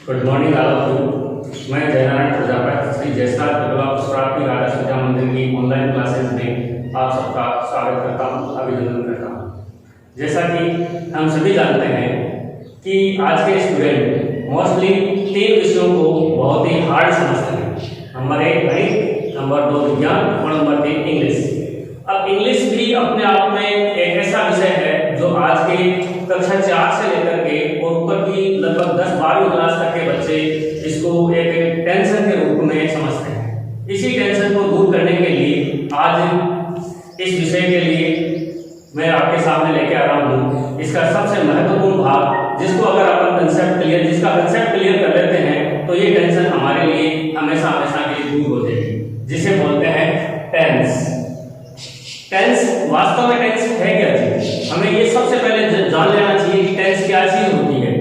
Good morning all of you. मैं जयनारायण प्रजापति श्री जयसार कला पुष्पार्थ राधा विद्या मंदिर की ऑनलाइन क्लासेस में आप सबका स्वागत करता हूँ, अभिनंदन करता हूँ। जैसा कि हम सभी जानते हैं कि आज के स्टूडेंट मोस्टली 3 विषयों को बहुत ही हार्ड समझते हैं। नंबर 1 गणित, नंबर 2 विज्ञान और नंबर 3 इंग्लिश। अब इंग्लिश भी अपने आप में एक ऐसा विषय है जो आज के कक्षा 4 से लेकर के और ऊपर की लगभग 10-12वीं क्लास तक के बच्चे इसको एक टेंशन के रूप में समझते हैं। इसी टेंशन को दूर करने के लिए आज इस विषय के लिए मैं आपके सामने लेके आ रहा हूँ इसका सबसे महत्वपूर्ण भाग, जिसको अगर अपन जिसका कंसेप्ट क्लियर कर लेते हैं तो ये टेंशन हमारे लिए हमेशा हमेशा के लिए दूर हो जाएगी, जिसे बोलते हैं टेंस। टेंस वास्तव में टेंस है क्या चीज, हमें ये सबसे पहले जान लेना चाहिए कि टेंस क्या चीज होती है।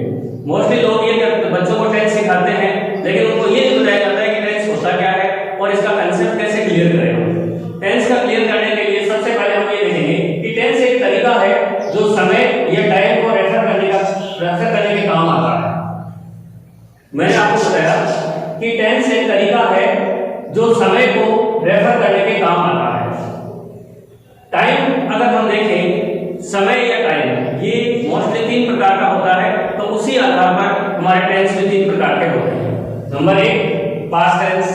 मोस्टली लोग ये बच्चों को टेंस सिखाते हैं, लेकिन उनको ये नहीं बताया जाता है कि टेंस होता क्या है और इसका कंसेप्ट कैसे क्लियर करें। टेंस का क्लियर करने के लिए सबसे पहले हम ये देखेंगे कि टेंस एक तरीका है जो समय या टाइम को रेफर करने के काम आता है। मैंने आपको बताया कि टेंस एक तरीका है जो समय को रेफर करने के काम आता है। टाइम अगर हम देखें, समय या टाइम ये मोस्टली 3 प्रकार का होता है, तो उसी आधार पर हमारे टेंस भी 3 प्रकार के होते हैं। नंबर 1 पास्ट टेंस,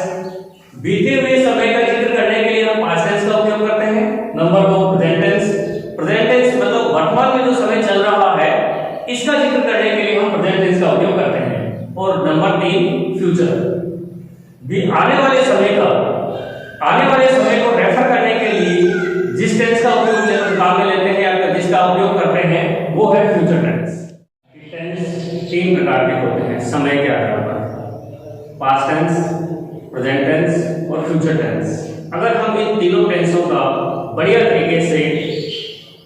बीते हुए समय का जिक्र करने के लिए हम पास्ट टेंस का उपयोग करते हैं। Number 2 present tense, present tense मतलब वर्तमान में जो समय चल रहा है इसका जिक्र करने के लिए हम प्रेजेंट टेंस का उपयोग करते हैं। और नंबर 3 फ्यूचर, भी आने वाले समय को रेफर करने के लिए जिस टेंस का उपयोग काम में लेते हैं या जिसका उपयोग करते हैं वो है फ्यूचर टेंस। टेंस 3 प्रकार के होते हैं समय के आधार पर, पास्ट टेंस, प्रेजेंट टेंस और फ्यूचर टेंस। अगर हम इन तीनों टेंसों का बढ़िया तरीके से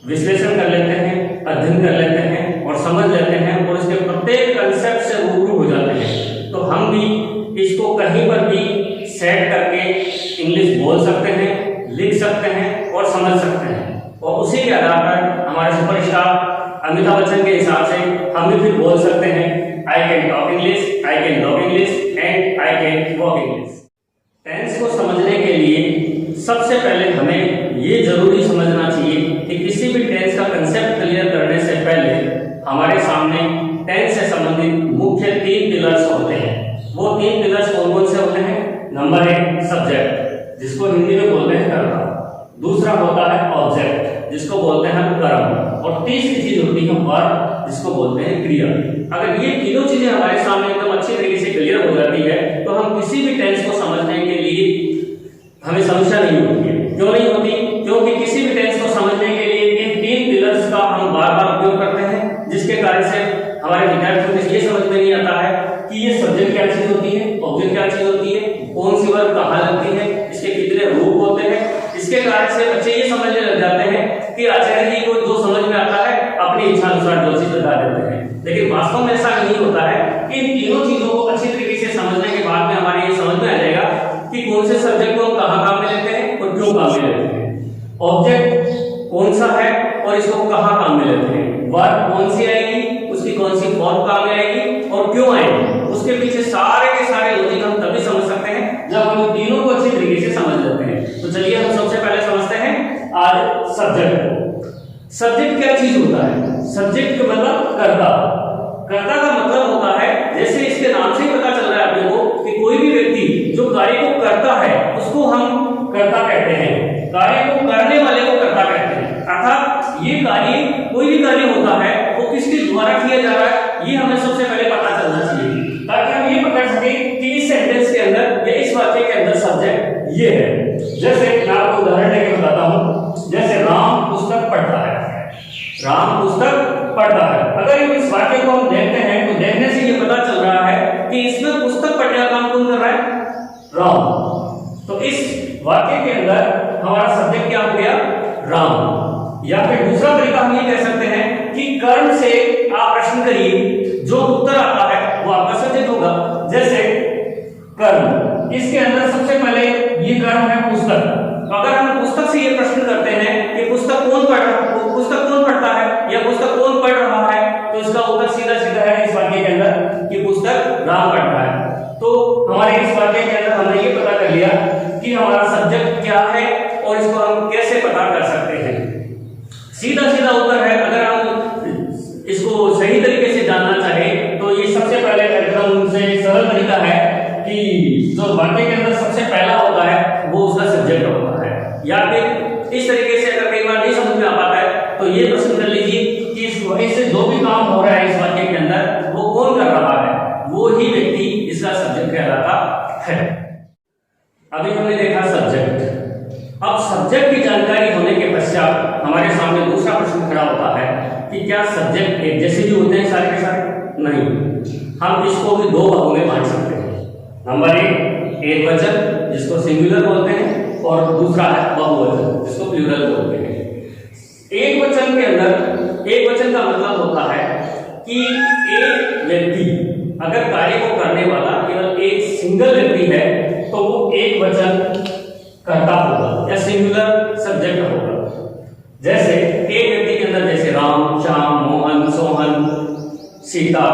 विश्लेषण कर लेते हैं, अध्ययन कर लेते हैं और समझ लेते हैं और इसके प्रत्येक कंसेप्ट से रूबरू हो जाते हैं, तो हम भी इसको कहीं पर भी सेट करके इंग्लिश बोल सकते हैं, लिख सकते हैं और समझ सकते हैं। और उसी के आधार पर हमारे सुपरस्टार अमिताभ बच्चन के हिसाब से हम भी फिर बोल सकते हैं I can talk English, I can log English and I can walk English. Tense को समझने के लिए सबसे पहले हमें ये जरूरी समझना चाहिए कि किसी भी टेंस का कंसेप्ट क्लियर करने से पहले हमारे सामने टेंस से संबंधित मुख्य 3 पिलर्स होते हैं। वो 3 पिलर्स कौन कौन से होते हैं? नंबर 1 सब्जेक्ट, जिसको हिंदी में बोलते हैं कर्ता। दूसरा होता है ऑब्जेक्ट, जिसको बोलते हैं कर्म। और तीसरी चीज होती है वर्ब, जिसको बोलते हैं क्रिया। अगर ये तीनों चीजें हमारे सामने एकदम अच्छी तरीके से क्लियर हो जाती है तो हम किसी भी टेंस को समझने के लिए हमें समस्या नहीं होती है। क्यों नहीं होती? क्योंकि किसी भी टेंस को समझने के लिए इन 3 पिलर्स का हम बार बार उपयोग करते हैं, जिसके कारण से हमारे विद्यार्थियों को ये समझ में नहीं आता है कि ये सब्जेक्ट क्या चीज होती है, ऑब्जेक्ट क्या चीज होती है, कौन सी वर्ब कहाँ लगती है, इसके कितने रूप होते हैं। इसके कारण से बच्चे ये समझने लग जाते हैं कि आचार्य जी को जो समझ में आता है अपनी इच्छा अनुसार जो चीज बता देते हैं, लेकिन वास्तव में ऐसा नहीं होता है। इन तीनों चीजों को अच्छी तरीके से समझने के बाद में हमारे ये समझ में आ जाएगा कि कौन से सब्जेक्ट को हम कहाँ काम में लेते हैं और क्यों काम में लेते हैं, ऑब्जेक्ट कौन सा है और इसको कहाँ काम में लेते हैं, वर्ब कौन सी आएगी, उसकी कौन सी फॉर्म काम में आएगी और क्यों आएगी। उसके पीछे सारे के सारे लॉजिक हम तभी समझ सकते हैं जब हम इन तीनों को अच्छी तरीके से समझ लेते हैं। तो चलिए हम सबसे पहले समझते हैं आज सब्जेक्ट को। सब्जेक्ट क्या चीज होता है? सब्जेक्ट का मतलब कर्ता। कर्ता का मतलब होता है, जैसे इसके नाम से ही पता चल रहा है आपको कि कोई भी व्यक्ति जो कार्य को करता है उसको हम कर्ता कहते हैं, कार्य को करने वाले को कर्ता कहते हैं। अर्थात ये कार्य, कोई भी कार्य होता है वो किसके द्वारा किया जा रहा है ये हमें सबसे पहले पता चलना चाहिए, ताकि हम ये पकड़ सके कि इस सेंटेंस के अंदर या इस वाक्य के अंदर सब्जेक्ट ये है। जैसे मैं आपको उदाहरण देके बताता हूं, जैसे राम पुस्तक पढ़ता है, राम पुस्तक पढ़ता है। अगर इस वाक्य को हम देखते हैं तो देखने से ये पता चल रहा है कि इसमें पुस्तक पढ़ने का काम कौन कर रहा है? राम। तो इस वाक्य के अंदर हमारा सब्जेक्ट क्या हो गया? राम। या फिर दूसरा तरीका हम ये कह सकते हैं कि कर्म से आप प्रश्न करिए, जो उत्तर आता है वो आपका सब्जेक्ट होगा। जैसे कर्म, इसके अंदर सबसे पहले ये कर्म है पुस्तक। अगर हम पुस्तक से ये प्रश्न करते हैं कि पुस्तक कौन पढ़ता है या पुस्तक कौन पढ़ रहा है, तो इसका उत्तर सीधा सीधा है इस वाक्य के अंदर कि पुस्तक राम पढ़ रहा है। तो हमारे इस वाक्य के अंदर हमने ये पता कर लिया कि हमारा सब्जेक्ट क्या है और इसको हम कैसे पता कर सकते हैं। सीधा सीधा उत्तर है। अगर हम इसको सही तरीके से जानना चाहें तो ये सबसे पहले एकदम से सरल तरीका है कि जो वाक्य के अंदर सबसे पहला होता है वो उसका सब्जेक्ट होता है। या फिर इस तरीके से अगर कई बार नहीं समझ में आ पाता है तो ये प्रश्न कर लीजिए कि इससे जो भी काम हो रहा है इस वाक्य के अंदर वो कौन कर रहा है, वो ही व्यक्ति इसका सब्जेक्ट कहलाता है। अभी हमने देखा सब्जेक्ट। अब सब्जेक्ट की जानकारी होने के पश्चात हमारे सामने दूसरा प्रश्न खड़ा होता है कि क्या सब्जेक्ट एक जैसे भी होते हैं सारे के सारे? नहीं, हम इसको भी दो भागों में बांट सकते हैं। नंबर एक वचन जिसको सिंगुलर बोलते हैं और दूसरा है बहुवचन जिसको प्लूरल बोलते हैं। एक वचन के अंदर एक वचन का मतलब होता है कि एक व्यक्ति, अगर कार्य को करने वाला केवल एक सिंगल व्यक्ति है तो वो एक वचन करता होगा या सिंगुलर सब्जेक्ट होगा। जैसे एक व्यक्ति के अंदर जैसे राम, श्याम, मोहन, सोहन, सीता,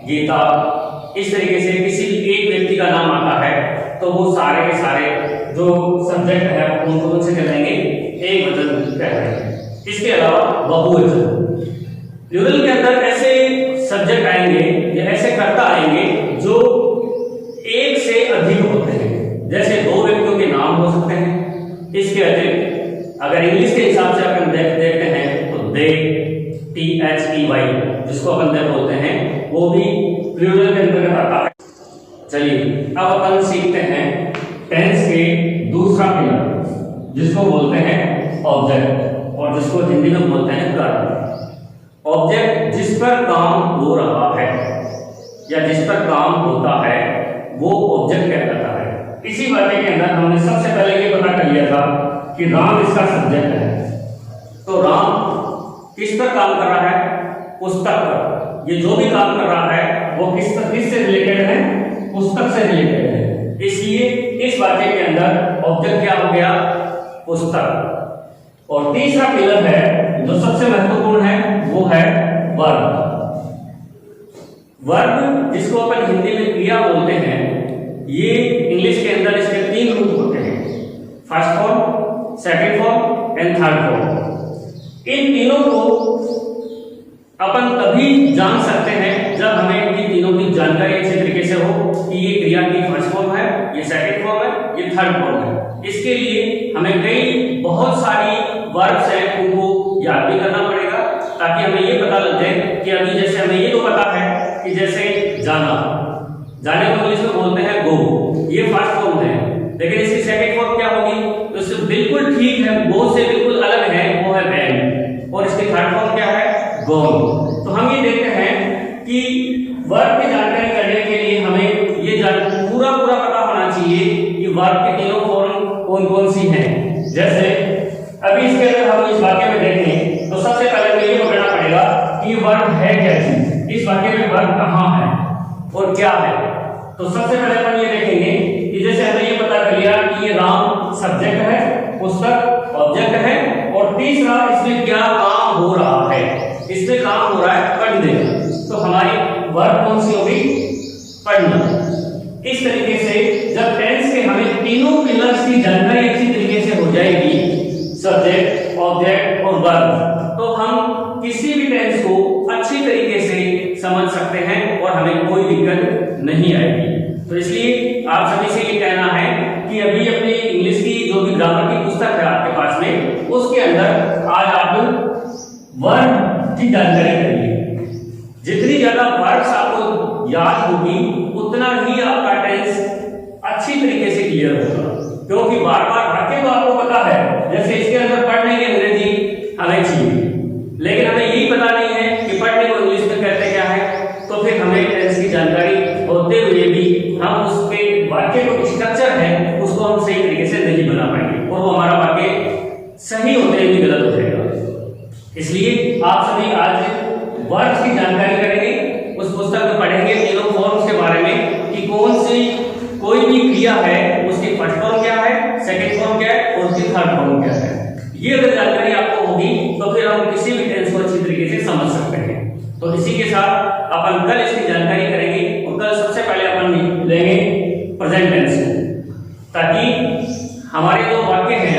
गीता, इस तरीके से किसी भी एक व्यक्ति का नाम आता है तो वो सारे के सारे जो सब्जेक्ट है उनको कौन से कहलाएंगे? एक वचन कहलाएंगे। इसके अलावा बहुवचन, प्लूरल के अंदर ऐसे सब्जेक्ट आएंगे या ऐसे कर्ता आएंगे जो एक से अधिक होते हैं। जैसे दो व्यक्तियों के नाम हो सकते हैं। इसके अतिरिक्त अगर इंग्लिश के हिसाब से अपन देखते हैं तो दे, THEY जिसको अपन बोलते हैं वो भी प्लूरल के अंतर्गत आता है। चलिए अब अपन सीखते हैं टेंस के दूसरा पिलर जिसको बोलते हैं ऑब्जेक्ट और जिसको हिंदी में बोलते हैं कर्म। ऑब्जेक्ट जिस पर काम हो रहा है या जिस पर काम होता है वो ऑब्जेक्ट कहलाता है। इसी वाक्य के अंदर हमने सबसे पहले ये पता कर लिया था कि राम इसका सब्जेक्ट है। तो राम किस पर काम कर रहा है? पुस्तक पर। ये जो भी काम कर रहा है वो किस से रिलेटेड है? पुस्तक से रिलेटेड है। इसलिए इस वाक्य के अंदर ऑब्जेक्ट क्या हो गया? पुस्तक। और तीसरा पिलर है जो सबसे महत्वपूर्ण है वो है वर्ब। वर्ब जिसको अपन हिंदी में क्रिया बोलते हैं, ये इंग्लिश के अंदर इसके 3 रूप होते हैं, first form, second form and third form. इन तीनों को अपन तभी जान सकते हैं जब हमें इन तीनों की जानकारी अच्छी तरीके से हो कि ये क्रिया की फर्स्ट फॉर्म है, ये सेकंड फॉर्म है, ये थर्ड फॉर्म है। इसके लिए हमें बहुत सारी वर्ब्स हैं उनको याद भी करना पड़ेगा ताकि हमें ये पता लग जाए कि अभी जैसे हमें ये तो पता है कि जैसे जाना, जाने को इंग्लिश में बोलते हैं गो, ये फर्स्ट फॉर्म है। लेकिन इसकी सेकंड फॉर्म क्या होगी? तो इससे बिल्कुल ठीक है, गो से बिल्कुल अलग है, वो है वैन। और इसकी थर्ड फॉर्म क्या है? गॉन। तो हम ये देखते हैं कि वर्ब की जानकारी करने के लिए हमें ये पूरा पता होना चाहिए कि वर्ब के तीनों फॉर्म कौन कौन सी हैं। जैसे अभी इसके अंदर हम इस वाक्य में देखें तो सबसे पहले हमें ये पकड़ना पड़ेगा कि वर्ब है क्या चीज, इस वाक्य में वर्ब कहाँ है और क्या है। तो सबसे पहले अपन ये देखेंगे कि जैसे हमने ये पता कर लिया कि ये राम सब्जेक्ट है, पुस्तक ऑब्जेक्ट है, और तीसरा इसमें क्या काम हो रहा है? इसमें काम हो रहा है पढ़ने। तो हमारी वर्ब कौन सी होगी? पढ़ना। इस तरीके से जब टेंस के हमें तीनों पिलर्स की जानकारी अच्छी तरीके से हो जाएगी, सब्जेक्ट, ऑब्जेक्ट और वर्ब, तो हम किसी भी टेंस को अच्छी तरीके से समझ सकते हैं और हमें कोई दिक्कत नहीं आएगी। तो इसलिए आप सभी से ये कहना है कि अभी अपनी इंग्लिश की जो भी ग्रामर की पुस्तक है आपके पास में, उसके अंदर आज आप वर्ब की जानकारी करिए। जितनी ज्यादा वर्ब्स आपको याद होगी उतना ही आपका टेंस अच्छी तरीके से क्लियर होगा, क्योंकि बार-बार वाक्य तो आपको पता है। जैसे इसके अंदर पढ़ने की अंग्रेजी हमें चाहिए, लेकिन हमें यही पता नहीं है कि पढ़ने को इंग्लिश में कहते क्या है। तो फिर हमें टेंस की जानकारी होते हुए भी हम उसके वाक्य को स्ट्रक्चर है उसको हम सही तरीके से नहीं बना पाएंगे और वो हमारा वाक्य सही होते हुए भी गलत हो जाएगा। इसलिए आप सभी आज वर्ड्स की जानकारी करेंगे, उस पुस्तक में पढ़ेंगे तीनों फॉर्म्स के बारे में कि कौन सी कोई भी क्रिया है उसकी फर्स्ट फॉर्म क्या है, सेकंड फॉर्म क्या है और उसकी थर्ड फॉर्म क्या है। ये अगर जानकारी आपको होगी तो फिर हम किसी भी टेंस को अच्छी तरीके से समझ सकते हैं। तो इसी के साथ अपन कल इसकी जानकारी करेंगे और सबसे पहले अपन लेंगे प्रेजेंट टेंस को, ताकि हमारे जो वाक्य हैं